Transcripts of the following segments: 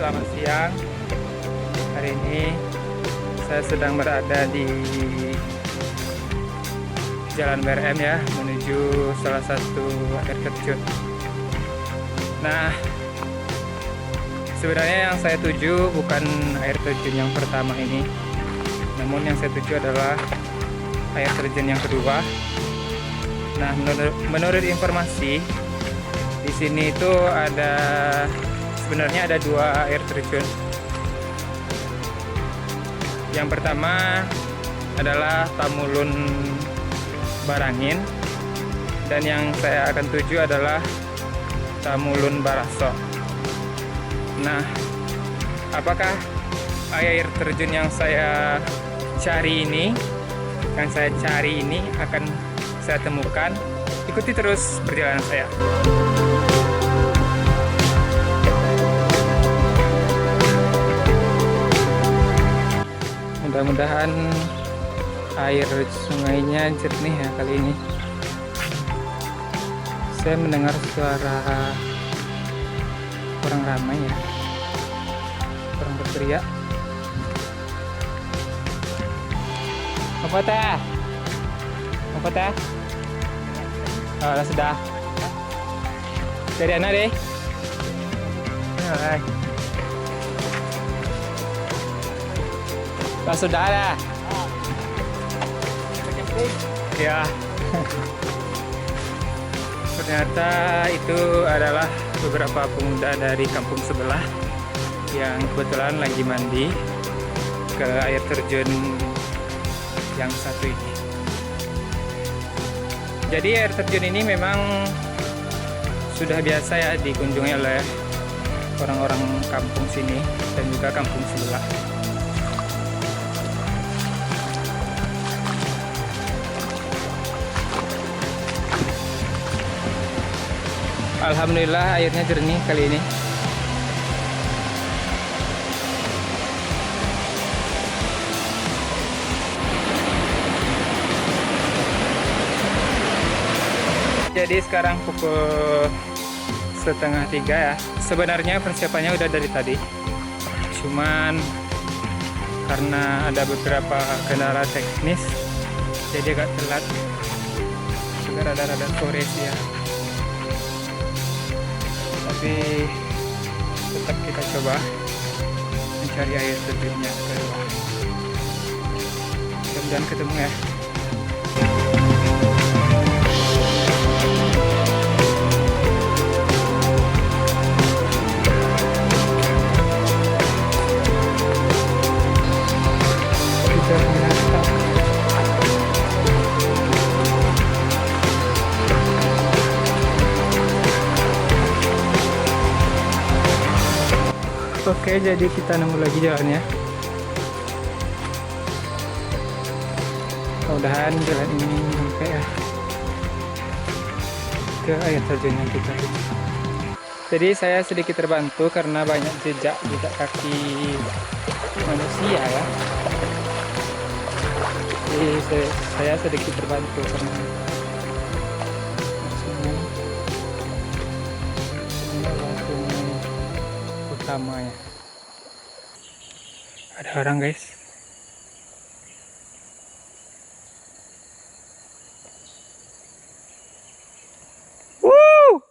selamat siang. Hari ini saya sedang berada di Jalan BRM ya, menuju salah satu air terjun. Nah, sebenarnya yang saya tuju bukan air terjun yang pertama ini, namun yang saya tuju adalah air terjun yang kedua. Nah, menurut informasi di sini itu sebenarnya ada dua air terjun. Yang pertama adalah Tamulun Barangin, dan yang saya akan tuju adalah Tamulun Baraso. Nah, apakah air terjun yang saya cari ini akan saya temukan? Ikuti terus perjalanan saya. Mudah-mudahan air sungainya jernih ya kali ini. Saya mendengar suara orang ramai ya, orang berteriak. Apa teh? Apa teh? Oh, sudah. Dari anak deh. Hai. Sudah ada. Ya. Ternyata itu adalah beberapa pemuda dari kampung sebelah yang kebetulan lagi mandi ke air terjun yang satu ini. Jadi air terjun ini memang sudah biasa ya dikunjungi oleh orang-orang kampung sini dan juga kampung sebelah. Alhamdulillah airnya jernih kali ini. Jadi sekarang pukul 2:30 ya. Sebenarnya persiapannya udah dari tadi. Cuman karena ada beberapa kendala teknis, jadi agak telat. Juga rada-rada sore sih ya. Tapi tetap kita coba mencari air terjunnya ke bawah. Mudah-mudahan ketemu ya. Oke, jadi kita nemu lagi jalannya. Mudah-mudahan jalan ini sampai ya ke air terjun yang kita tuju. Jadi saya sedikit terbantu karena banyak jejak kaki manusia ya. Jadi saya sedikit terbantu karena utamanya. Ada orang guys. Woo!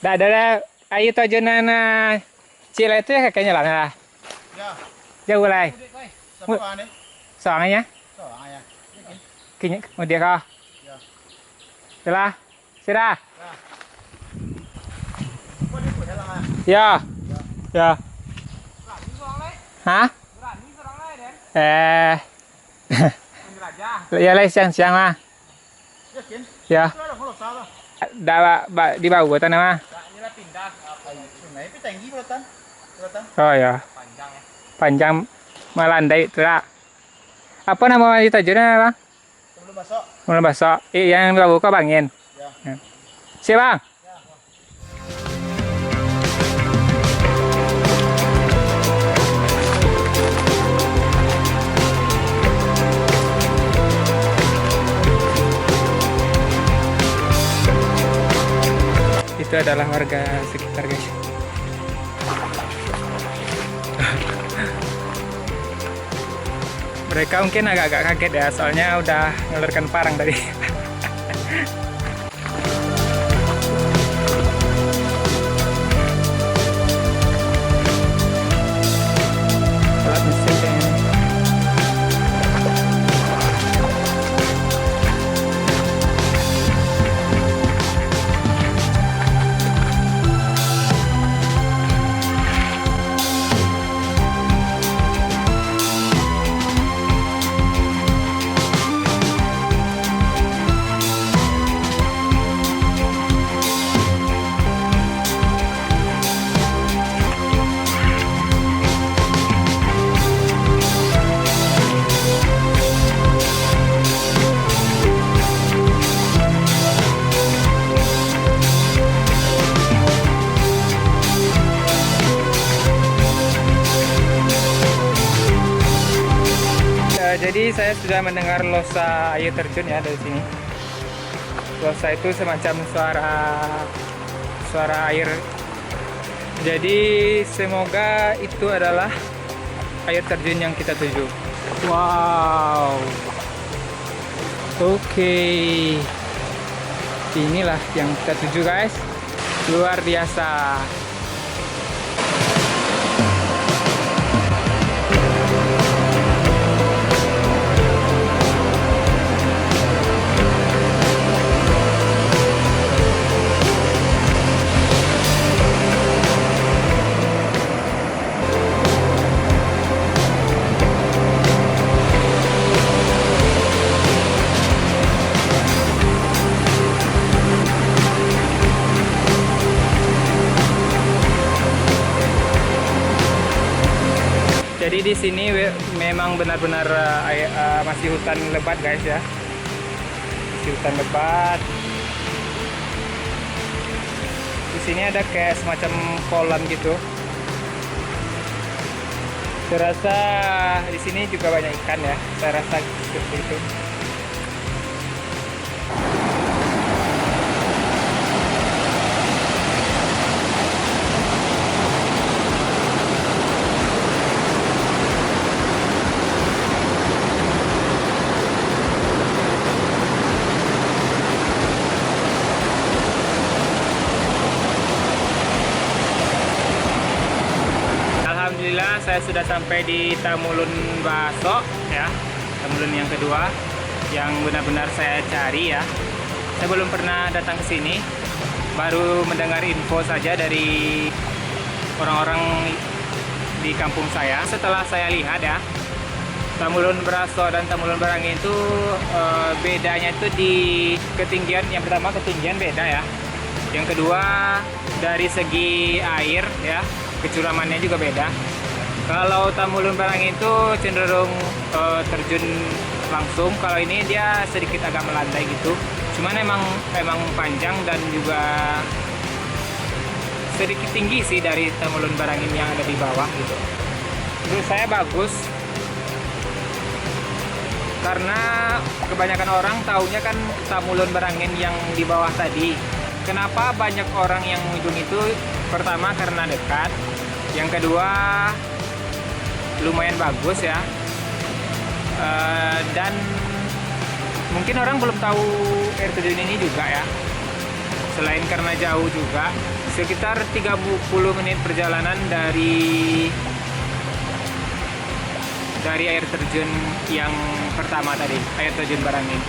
Ada ayo tujuan Cila itu ya kakaknya lah. Ya. Jauh lah. Soalnya. Kini mau dia kah? Telah. Sirah. Ya. Ya. Hah? Ya lah siang-siang lah. Ya. Di bawah tanah mah. Oh ya. Panjang melandai terak. Apa nama terjunnya bang? Sebelum masuk. Mulai basok. Yang buka bangin. Ya. Siap bang. Itu adalah warga sekitar guys. Mereka mungkin agak-agak kaget ya, soalnya udah ngelurkan parang tadi. Alat mesin kayaknya. Jadi saya sudah mendengar losa air terjun ya dari sini. Losa itu semacam suara air. Jadi semoga itu adalah air terjun yang kita tuju. Wow. Oke. Inilah yang kita tuju guys. Luar biasa. Jadi di sini memang benar-benar masih hutan lebat guys ya. Masih hutan lebat. Di sini ada kayak semacam kolam gitu. Saya rasa di sini juga banyak ikan ya. Saya rasa seperti itu. Alhamdulillah saya sudah sampai di Tamulun Baso ya. Tamulun yang kedua yang benar-benar saya cari ya. Saya belum pernah datang ke sini. Baru mendengar info saja dari orang-orang di kampung saya. Setelah saya lihat ya, Tamulun Baso dan Tamulun Barangin itu bedanya itu di ketinggian. Yang pertama ketinggian beda ya. Yang kedua dari segi air ya, kecuramannya juga beda. Kalau Tamulun Barangin itu cenderung terjun langsung. Kalau ini dia sedikit agak melandai gitu. Cuman emang panjang dan juga sedikit tinggi sih dari Tamulun Barangin yang ada di bawah gitu. Menurut saya bagus. Karena kebanyakan orang taunya kan Tamulun Barangin yang di bawah tadi. Kenapa banyak orang yang mengunjungi itu? Pertama karena dekat. Yang kedua lumayan bagus ya. Dan mungkin orang belum tahu air terjun ini juga ya. Selain karena jauh juga, sekitar 30 menit perjalanan dari air terjun yang pertama tadi, air terjun Barangin.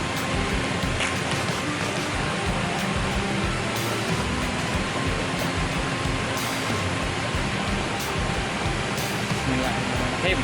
Bismillahirrahmanirrahim.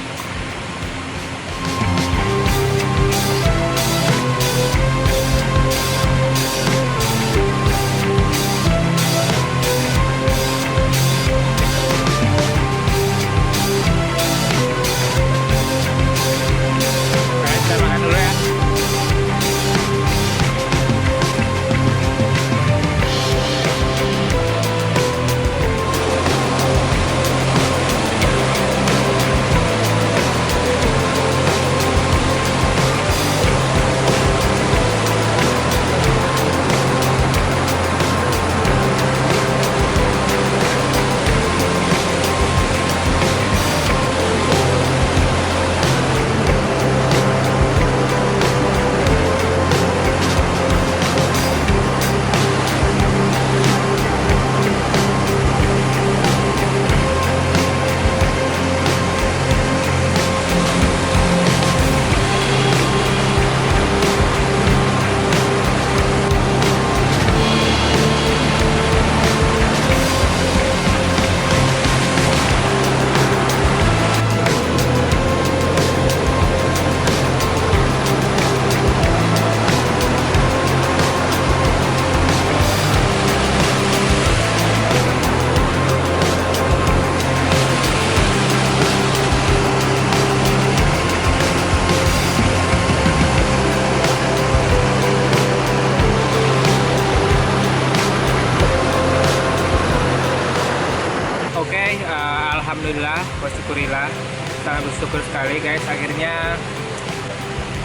bersyukur sekali guys, akhirnya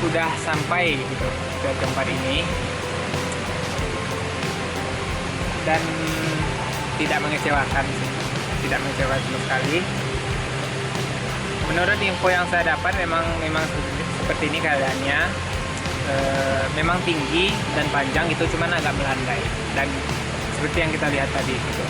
udah sampai gitu ke tempat ini dan tidak mengecewakan sama sekali. Menurut info yang saya dapat memang seperti ini keadaannya. Memang tinggi dan panjang, itu cuman agak melandai dan seperti yang kita lihat tadi gitu.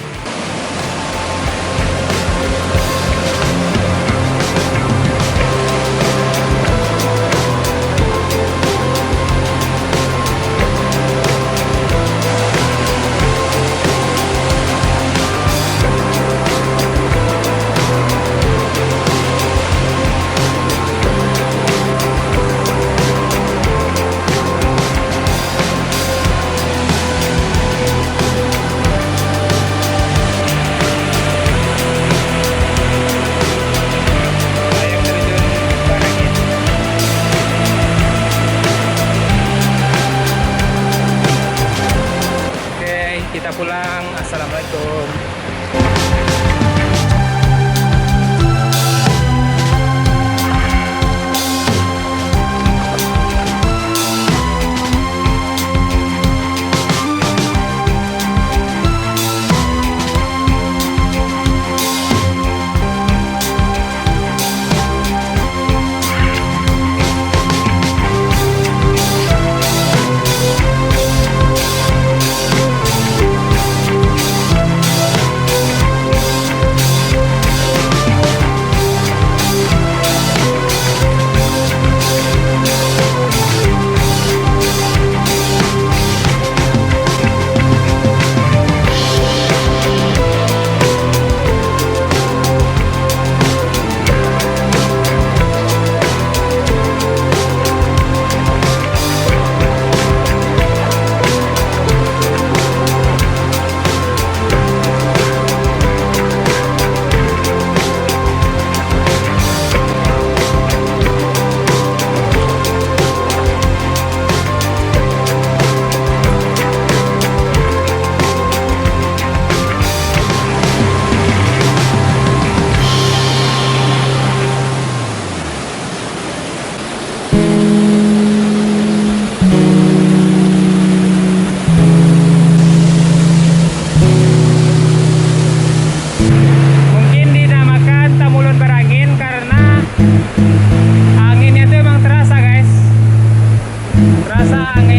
Kita pulang. Assalamualaikum.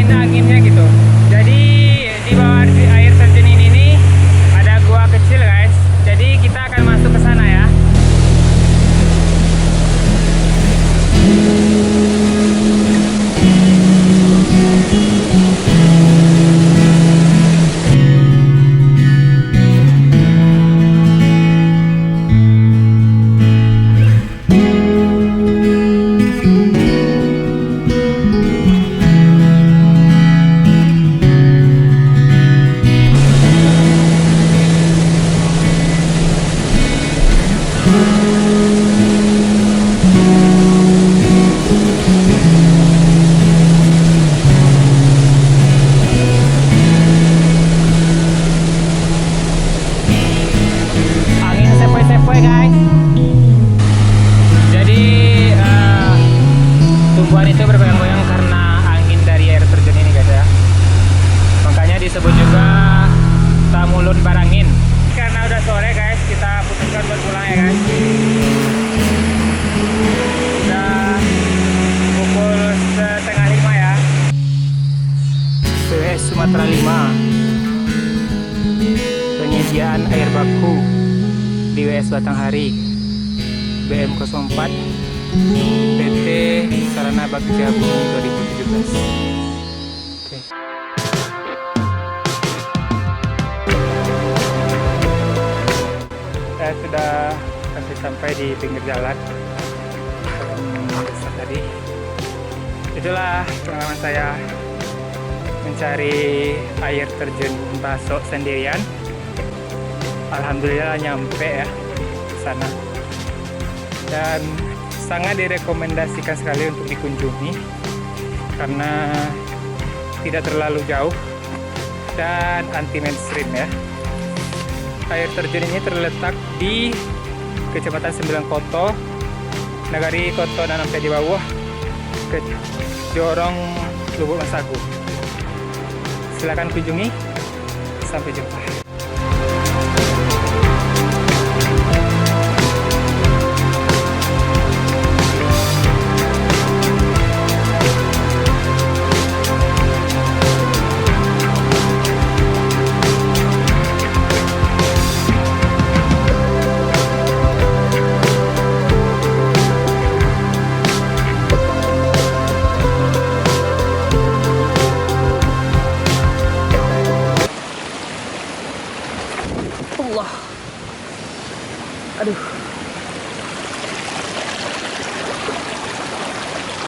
Anginnya gitu. Jadi di bawah air terjun ini ada gua kecil guys. Jadi kita akan masuk ke sana ya. Itu bergoyang-goyang karena angin dari air terjun ini guys ya. Makanya disebut juga Tamulun Barangin. Karena udah sore guys, kita putuskan buat pulang ya guys. Udah pukul 4:30 ya. WS Sumatera 5. Penyediaan air baku di WS Batanghari BM04 PT Sarana Bagja Bumi 2017. Oke. Saya sudah sampai di pinggir jalan tadi. Itulah pengalaman saya mencari air terjun Basok sendirian. Alhamdulillah nyampe ya ke sana. Dan sangat direkomendasikan sekali untuk dikunjungi karena tidak terlalu jauh dan anti mainstream ya. Air terjun ini terletak di Kecamatan Sembilan Koto, Nagari Koto dan sampai di bawah ke Jorong Lubuk Masagu. Silakan kunjungi. Sampai jumpa.